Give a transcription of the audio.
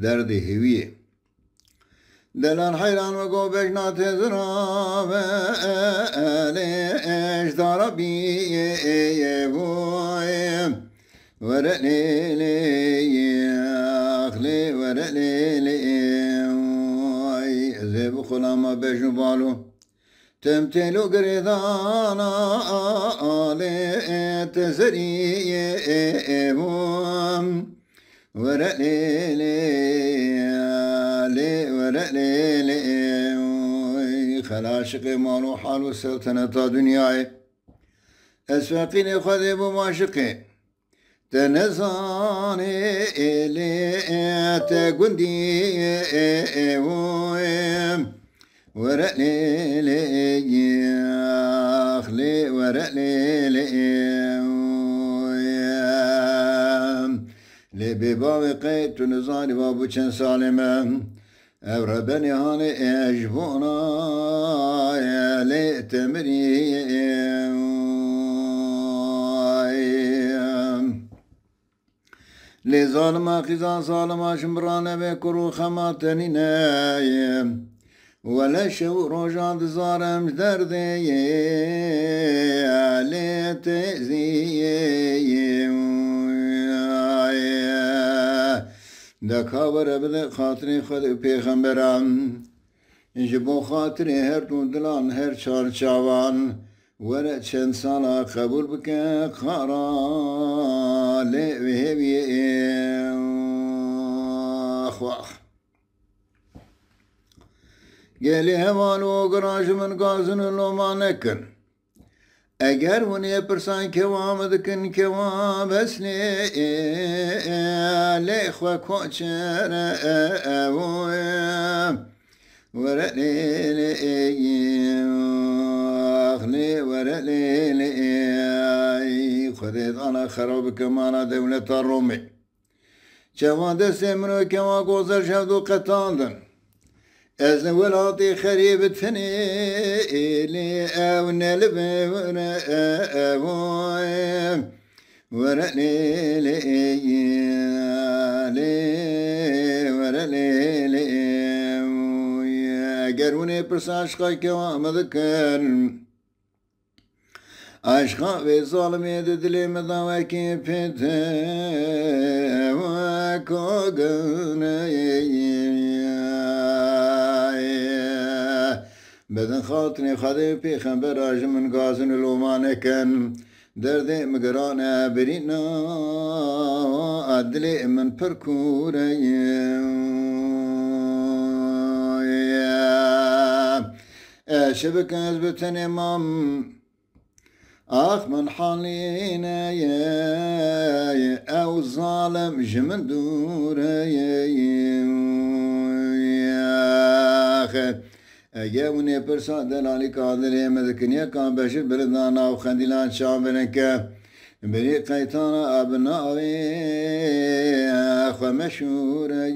درد هویه دلان حیران و گو بجنات زراب لیش داربیه بویم ورلیلی اخلی ورلیلی زیب خلاما بجنو بالو تمتلو قريضانا آلي تزري بوم ورقليلي آلي ورقليلي خلاشق مالو حالو سلطنة دنياي أسفقيني خذي بماشقي تنزاني إلي تقندي بوم ورقليلي أخلي ورقليلي لبيباوي قيت نزاني بابو چن سالمة أوربني هاني أجبونا لي تمري لظالما خزان ظالما شمرانا بكرو خماتني نايم ولا شو رجعت زارم دردي علي تزي دكابر بده خاطري خد پیغمبرم جبو خاطري هر دون دلان هر چار چاوان ورا چند سالا قبول بك خارا لوهبي اخواخ گلی هوالو گراج من گازن لومانکن اگر ونی پرسان کوام دکن کوام بسنی لیخوا کوچر اویم ورلیلی اخلی ورلیلی خودت انا خراب کمانا دولت رومی چوان دست منو کما گوزر شدو قطاندن از ولادي خريب تنيلي او نلب ورقليلي ورقليلي قروني برس عشقا كوام ذكر عشقا في ظالمي دلي مضاوكي بيته وكوغني بدن خاطري خدي پیغمبر آج من غازن لومانكن درد مقرانا برينا عدلي من پركوري شبك ازبتن امام اخ من حالينا او ظالم جمن دوري اگه پرسان دلالی کادلی مدکنیه کان بشر بردانا و خندیلان شام برنکه بری قیتانا ابناوی خو مشهوره